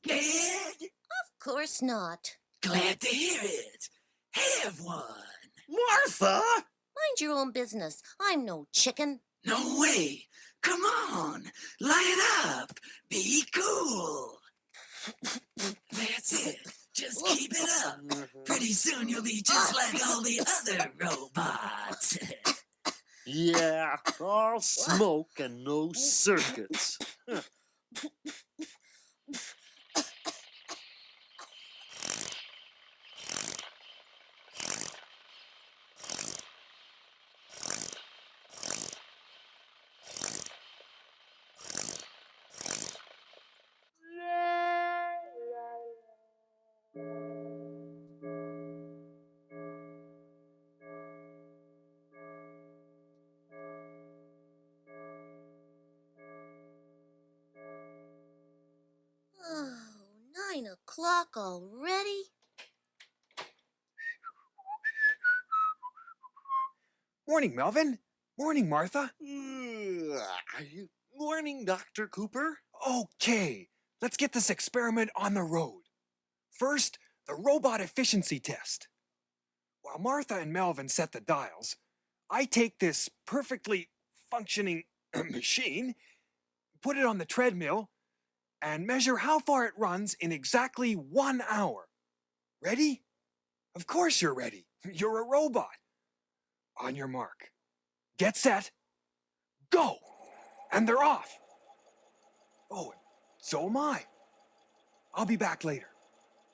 Scared? Of course not. Glad to hear it. Have one. Martha! Mind your own business. I'm no chicken. No way. Come on. Light up. Be cool. That's it. Just keep it up. Pretty soon you'll be just like all the other robots. Yeah, all smoke and no circuits. Oh, 9 o'clock already? Morning, Melvin. Morning, Martha. Morning, Dr. Cooper. Okay, let's get this experiment on the road. First, the robot efficiency test. While Martha and Melvin set the dials, I take this perfectly functioning machine, put it on the treadmill, and measure how far it runs in exactly 1 hour. Ready? Of course you're ready. You're a robot. On your mark. Get set. Go! And they're off. Oh, and so am I. I'll be back later.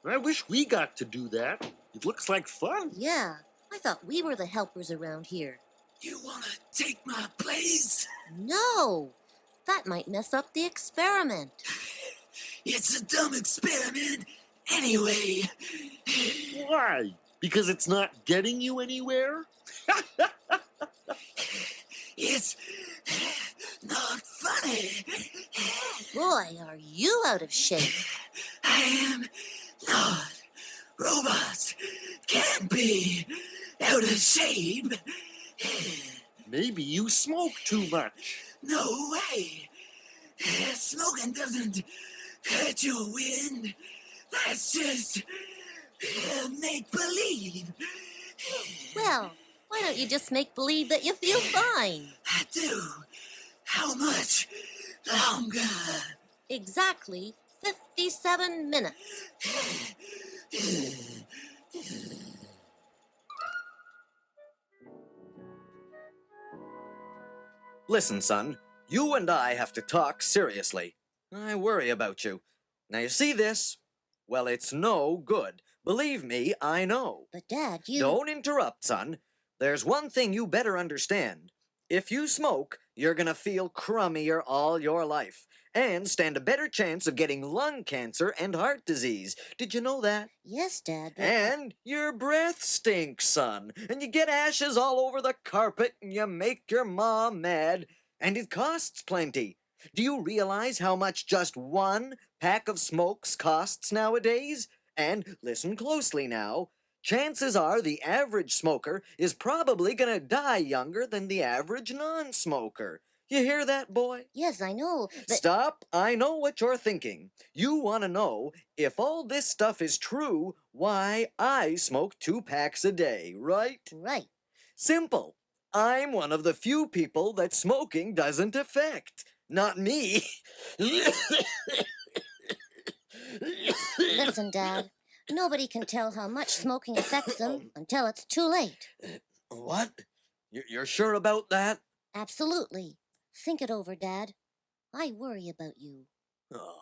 I wish we got to do that. It looks like fun. Yeah, I thought we were the helpers around here. You want to take my place? No, that might mess up the experiment. It's a dumb experiment anyway. Why? Because it's not getting you anywhere? It's not funny. Boy, are you out of shape. I am not. Robots can't be out of shape. Maybe you smoke too much. No way. Smoking doesn't hurt your wind. That's just make-believe. Well, why don't you just make believe that you feel fine? I do. How much longer? Exactly 57 minutes. Listen, son, you and I have to talk seriously. I worry about you. Now you see this? Well, it's no good. Believe me, I know. But Dad, you... Don't interrupt, son. There's one thing you better understand. If you smoke, you're gonna feel crummier all your life, and stand a better chance of getting lung cancer and heart disease. Did you know that? Yes, Dad, but... And your breath stinks, son, and you get ashes all over the carpet, and you make your mom mad, and it costs plenty. Do you realize how much just one pack of smokes costs nowadays? And listen closely now. Chances are the average smoker is probably gonna die younger than the average non-smoker. You hear that, boy? Yes, I know, but... Stop. I know what you're thinking. You want to know, if all this stuff is true, why I smoke 2 packs a day, right? Right. Simple. I'm one of the few people that smoking doesn't affect. Not me. Listen, Dad. Nobody can tell how much smoking affects them until it's too late. What? You're sure about that? Absolutely. Think it over, Dad. I worry about you. Oh.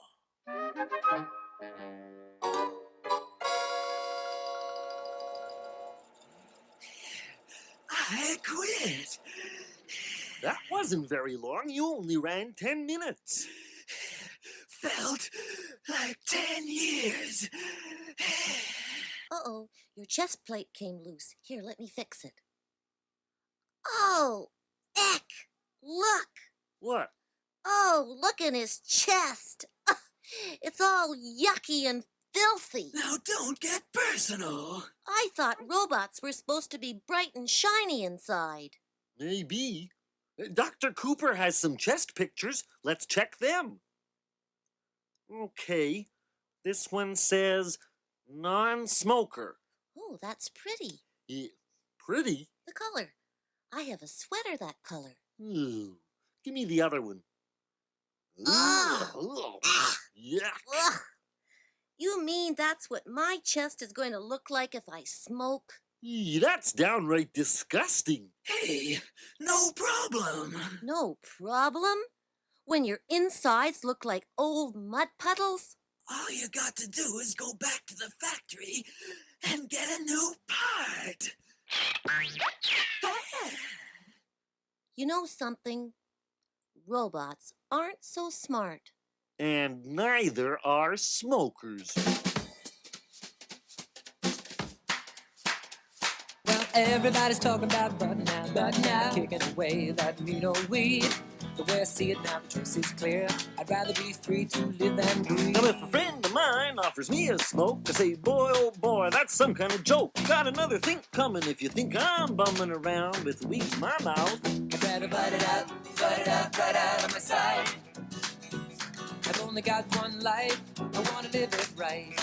I quit. That wasn't very long. You only ran 10 minutes. Felt like 10 years. Uh-oh, your chest plate came loose. Here, let me fix it. Oh, eck! Look! What? Oh, look in his chest. It's all yucky and filthy. Now don't get personal. I thought robots were supposed to be bright and shiny inside. Maybe. Dr. Cooper has some chest pictures. Let's check them. Okay. This one says non-smoker. Oh, that's pretty. Pretty? The color. I have a sweater that color. Ooh. Give me the other one. Ah. Ugh. Yeah. Ugh. You mean that's what my chest is going to look like if I smoke? That's downright disgusting. Hey, no problem. No problem? When your insides look like old mud puddles? All you got to do is go back to the factory and get a new part. You know something? Robots aren't so smart. And neither are smokers. Well, everybody's talking about but now, kicking away that mean old weed. The way I see it now, the choice is clear. I'd rather be free to live than breathe. Now, if a friend of mine offers me a smoke, I say, boy, oh boy, that's some kind of joke. Got another think coming if you think I'm bumming around with weed in my mouth. I'd rather butt it out right out of my side. I've only got one life, I want to live it right.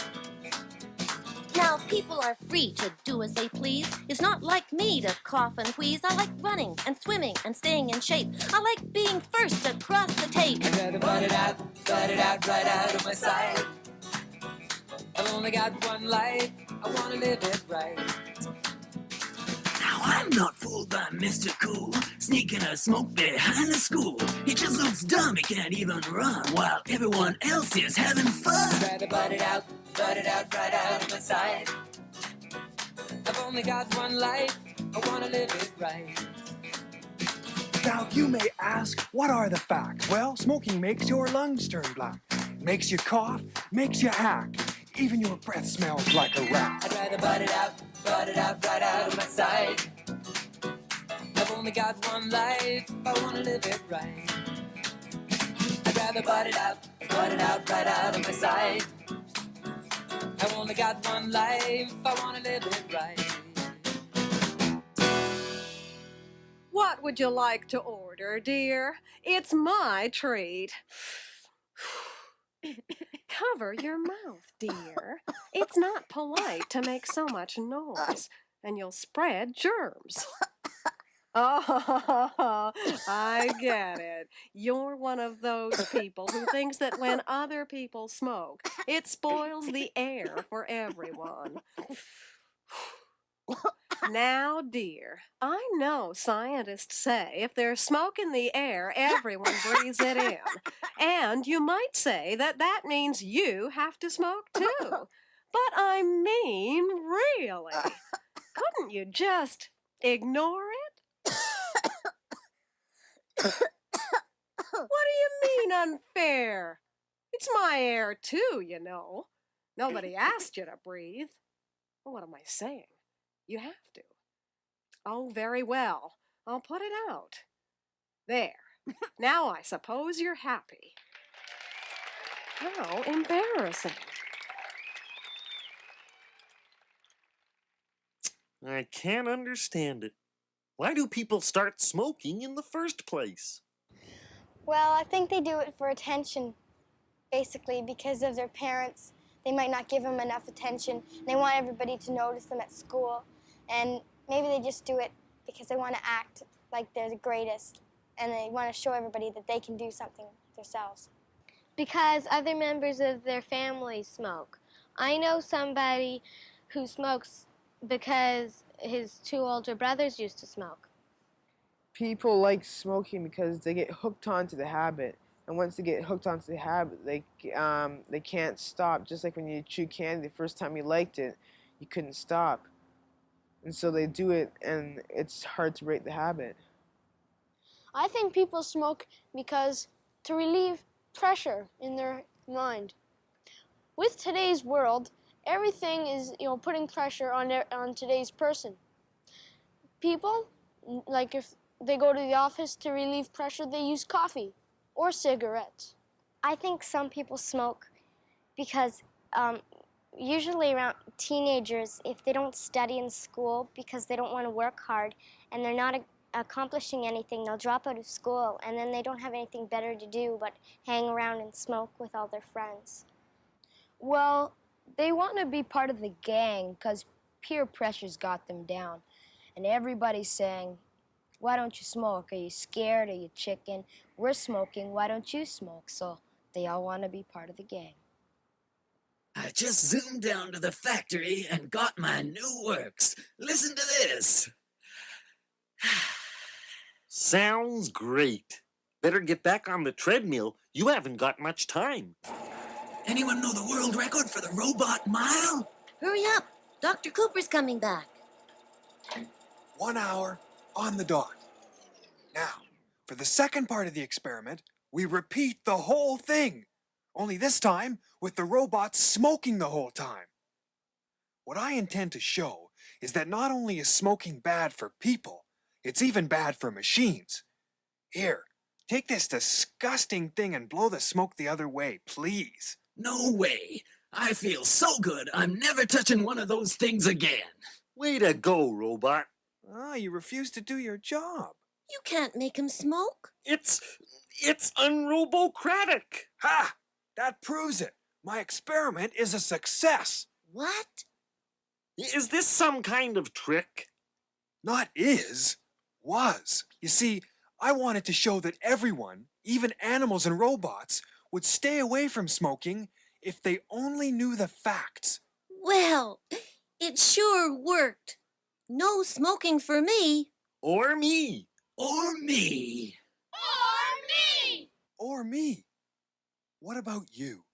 Now people are free to do as they please. It's not like me to cough and wheeze. I like running and swimming and staying in shape. I like being first across the tape. I'd rather butt it out right out of my sight. I've only got one life, I want to live it right. Now I'm not fooled by Mr. Cool, sneaking a smoke behind the school. He just looks dumb, he can't even run, while everyone else is having fun. I'd rather butt it out right out of my sight. I've only got one life, I want to live it right. Now, you may ask, what are the facts? Well, smoking makes your lungs turn black, makes you cough, makes you hack. Even your breath smells like a rat. I'd rather butt it out right out of my sight. I've only got one life, I want to live it right. I'd rather butt it out right out of my sight. I've only got one life, I want to live it right. What would you like to order, dear? It's my treat. Cover your mouth, dear. It's not polite to make so much noise, and you'll spread germs. Oh, I get it. You're one of those people who thinks that when other people smoke, it spoils the air for everyone. Now, dear, I know scientists say if there's smoke in the air, everyone breathes it in. And you might say that that means you have to smoke too. But I mean, really, couldn't you just ignore it? What do you mean unfair? It's my air too, you know. Nobody asked you to breathe. Well, what am I saying? You have to. Oh, very well. I'll put it out. There. Now I suppose you're happy. How embarrassing. I can't understand it. Why do people start smoking in the first place? Well, I think they do it for attention, basically, because of their parents. They might not give them enough attention. They want everybody to notice them at school. And maybe they just do it because they want to act like they're the greatest. And they want to show everybody that they can do something themselves. Because other members of their family smoke. I know somebody who smokes because his two older brothers used to smoke. People like smoking because they get hooked onto the habit, and once they get hooked onto the habit, they can't stop. Just like when you chew candy, the first time you liked it, you couldn't stop, and so they do it, and it's hard to break the habit. I think people smoke because to relieve pressure in their mind. With today's world, everything is putting pressure on today's person. People, like if they go to the office to relieve pressure, they use coffee or cigarettes. I think some people smoke because usually around teenagers, if they don't study in school because they don't want to work hard and they're not accomplishing anything, they'll drop out of school and then they don't have anything better to do but hang around and smoke with all their friends. Well, they want to be part of the gang because peer pressure's got them down. And everybody's saying, why don't you smoke? Are you scared? Are you chicken? We're smoking. Why don't you smoke? So they all want to be part of the gang. I just zoomed down to the factory and got my new works. Listen to this. Sounds great. Better get back on the treadmill. You haven't got much time. Anyone know the world record for the robot mile? Hurry up. Dr. Cooper's coming back. 1 hour on the dot. Now, for the second part of the experiment, we repeat the whole thing. Only this time with the robot smoking the whole time. What I intend to show is that not only is smoking bad for people, it's even bad for machines. Here, take this disgusting thing and blow the smoke the other way, please. No way. I feel so good, I'm never touching one of those things again. Way to go, robot. Ah, you refuse to do your job. You can't make him smoke. It's unrobocratic. Ha! That proves it. My experiment is a success. What? Is this some kind of trick? Not is, was. You see, I wanted to show that everyone, even animals and robots, would stay away from smoking if they only knew the facts. Well, it sure worked. No smoking for me. Or me. Or me. Or me. What about you?